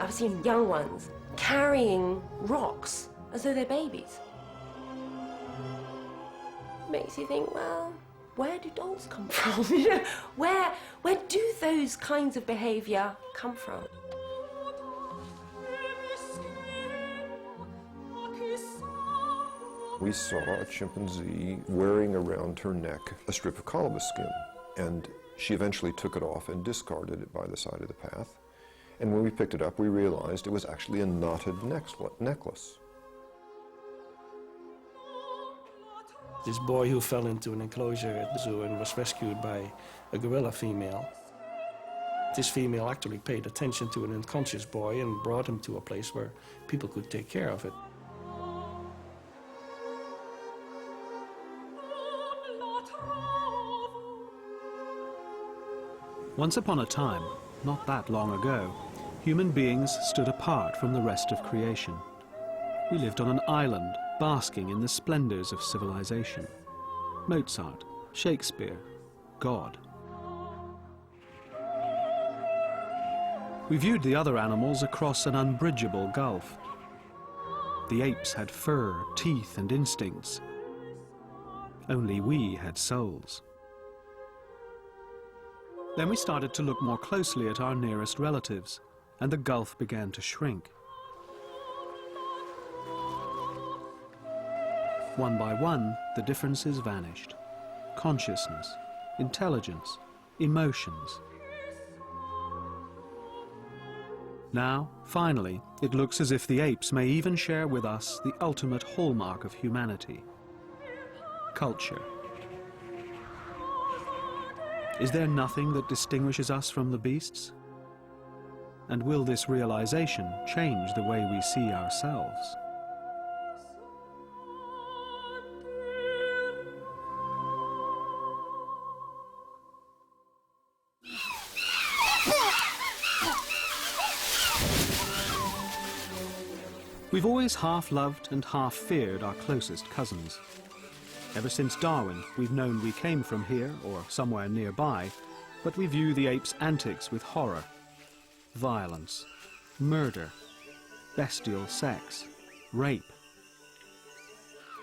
I've seen young ones carrying rocks as though they're babies. Makes you think, well, where do dolls come from? where do those kinds of behaviour come from? We saw a chimpanzee wearing around her neck a strip of colobus skin, and she eventually took it off and discarded it by the side of the path. And when we picked it up, we realized it was actually a knotted necklace. This boy who fell into an enclosure at the zoo and was rescued by a gorilla female. This female actually paid attention to an unconscious boy and brought him to a place where people could take care of it. Once upon a time, not that long ago, human beings stood apart from the rest of creation. We lived on an island, basking in the splendors of civilization. Mozart, Shakespeare, God. We viewed the other animals across an unbridgeable gulf. The apes had fur, teeth, and instincts. Only we had souls. Then we started to look more closely at our nearest relatives, and the gulf began to shrink. One by one, the differences vanished. Consciousness, intelligence, emotions. Now, finally, it looks as if the apes may even share with us the ultimate hallmark of humanity: culture. Is there nothing that distinguishes us from the beasts? And will this realization change the way we see ourselves? We've always half loved and half feared our closest cousins. Ever since Darwin, we've known we came from here or somewhere nearby, but we view the apes' antics with horror. Violence, murder, bestial sex, rape.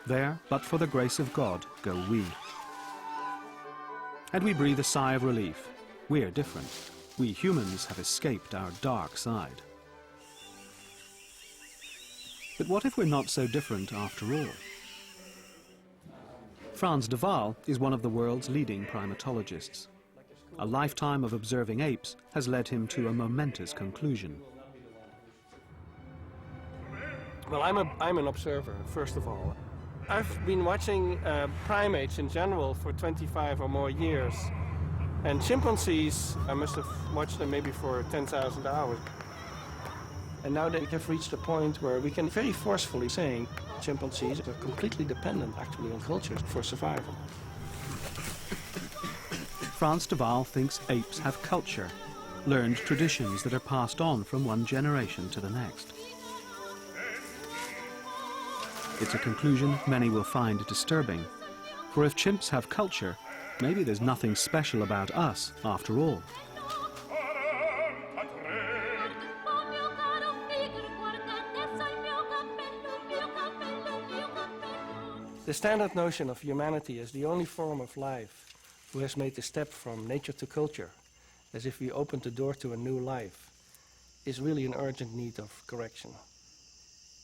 There, but for the grace of God, go we. And we breathe a sigh of relief. We're different. We humans have escaped our dark side. But what if we're not so different after all? Frans de Waal is one of the world's leading primatologists. A lifetime of observing apes has led him to a momentous conclusion. Well, I'm an observer, first of all. I've been watching primates in general for 25 or more years. And chimpanzees, I must have watched them maybe for 10,000 hours. And now they have reached a point where we can very forcefully say chimpanzees are completely dependent, actually, on culture for survival. Frans de Waal thinks apes have culture, learned traditions that are passed on from one generation to the next. It's a conclusion many will find disturbing, for if chimps have culture, maybe there's nothing special about us after all. The standard notion of humanity as the only form of life who has made the step from nature to culture, as if we opened the door to a new life, is really in urgent need of correction.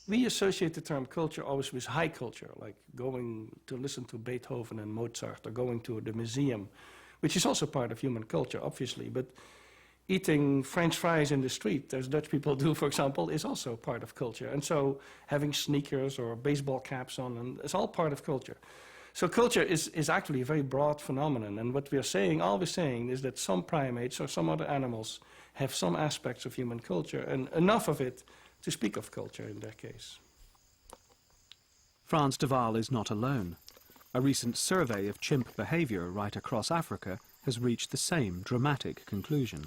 We associate the term culture always with high culture, like going to listen to Beethoven and Mozart, or going to the museum, which is also part of human culture, obviously, but eating French fries in the street, as Dutch people do, for example, is also part of culture. And so having sneakers or baseball caps on, and it's all part of culture. So culture is actually a very broad phenomenon. And what we are saying, all we're saying, is that some primates or some other animals have some aspects of human culture, and enough of it to speak of culture in their case. Frans de Waal is not alone. A recent survey of chimp behavior right across Africa has reached the same dramatic conclusion.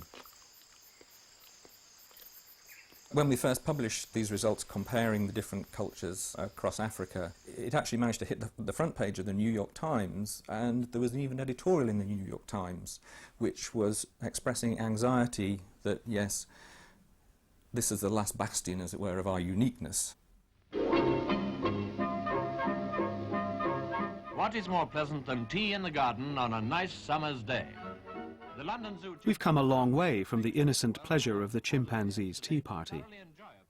When we first published these results comparing the different cultures across Africa, it actually managed to hit the front page of the New York Times, and there was even an editorial in the New York Times which was expressing anxiety that, yes, This is the last bastion, as it were, of our uniqueness. What is more pleasant than tea in the garden on a nice summer's day? The London Zoo... We've come a long way from the innocent pleasure of the chimpanzee's tea party.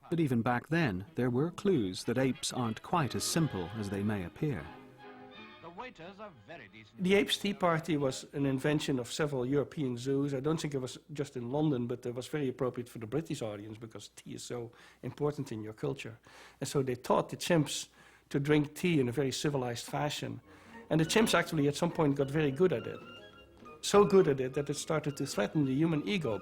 But even back then, there were clues that apes aren't quite as simple as they may appear. The waiters are very decent. The Apes Tea Party was an invention of several European zoos. I don't think it was just in London, but it was very appropriate for the British audience because tea is so important in your culture. And so they taught the chimps to drink tea in a very civilized fashion. And the chimps actually at some point got very good at it. So good at it that it started to threaten the human ego.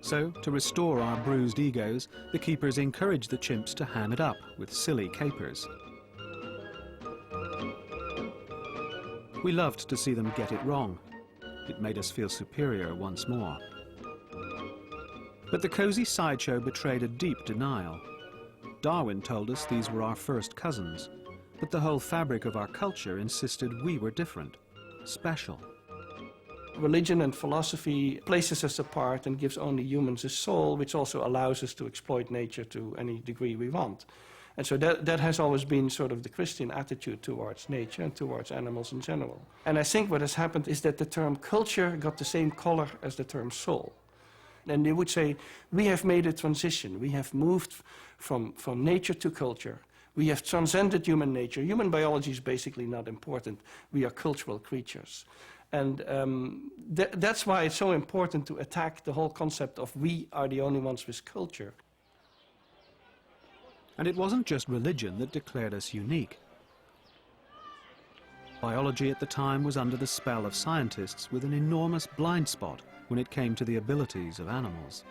So, to restore our bruised egos, the keepers encouraged the chimps to ham it up with silly capers. We loved to see them get it wrong. It made us feel superior once more. But the cosy sideshow betrayed a deep denial. Darwin told us these were our first cousins, but the whole fabric of our culture insisted we were different, special. Religion and philosophy places us apart and gives only humans a soul, which also allows us to exploit nature to any degree we want. And so that has always been sort of the Christian attitude towards nature and towards animals in general. And I think what has happened is that the term culture got the same color as the term soul. And they would say, we have made a transition. We have moved from nature to culture. We have transcended human nature. Human biology is basically not important. We are cultural creatures. And that's why it's so important to attack the whole concept of we are the only ones with culture. And it wasn't just religion that declared us unique. Biology at the time was under the spell of scientists with an enormous blind spot when it came to the abilities of animals.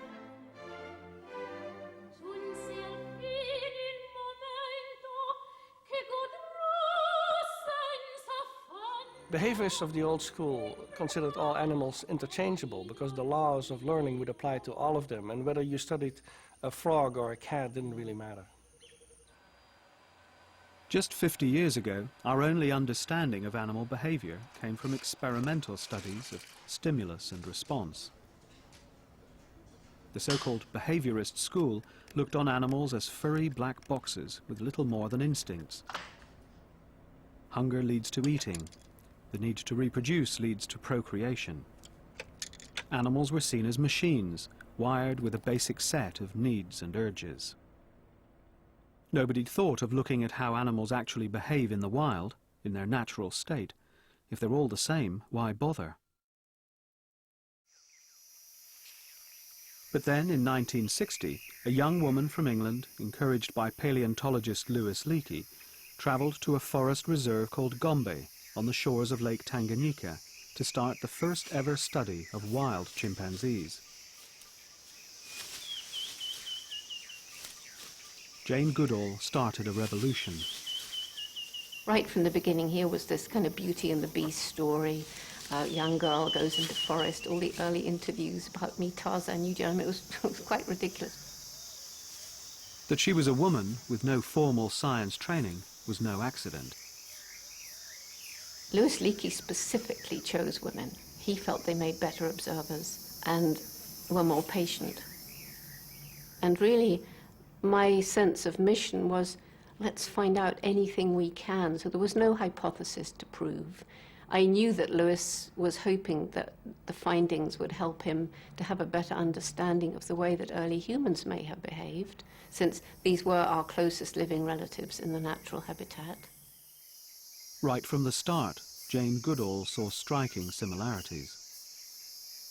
Behaviorists of the old school considered all animals interchangeable because the laws of learning would apply to all of them, and whether you studied a frog or a cat didn't really matter. Just 50 years ago, our only understanding of animal behavior came from experimental studies of stimulus and response. The so-called behaviorist school looked on animals as furry black boxes with little more than instincts. Hunger leads to eating. The need to reproduce leads to procreation. Animals were seen as machines, wired with a basic set of needs and urges. Nobody thought of looking at how animals actually behave in the wild, in their natural state. If they're all the same, why bother? But then, in 1960, a young woman from England, encouraged by paleontologist Louis Leakey, travelled to a forest reserve called Gombe, on the shores of Lake Tanganyika, to start the first ever study of wild chimpanzees. Jane Goodall started a revolution. Right from the beginning here was this kind of Beauty and the Beast story. A young girl goes into forest, all the early interviews about me, Tarzan, it was quite ridiculous. That she was a woman with no formal science training was no accident. Louis Leakey specifically chose women. He felt they made better observers and were more patient. And really, my sense of mission was, let's find out anything we can. So there was no hypothesis to prove. I knew that Louis was hoping that the findings would help him to have a better understanding of the way that early humans may have behaved, since these were our closest living relatives in the natural habitat. Right from the start, Jane Goodall saw striking similarities.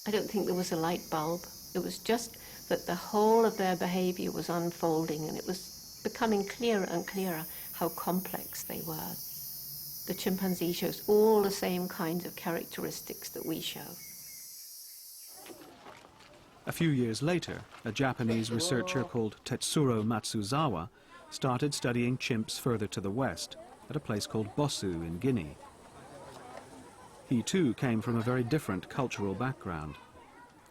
I don't think there was a light bulb. It was just that the whole of their behavior was unfolding, and it was becoming clearer and clearer how complex they were. The chimpanzee shows all the same kinds of characteristics that we show. A few years later, a Japanese researcher called Tetsuro Matsuzawa started studying chimps further to the west, at a place called Bossou in Guinea. He too came from a very different cultural background,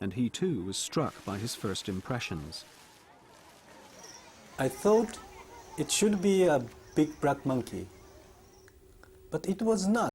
and he too was struck by his first impressions. I thought it should be a big black monkey, but it was not.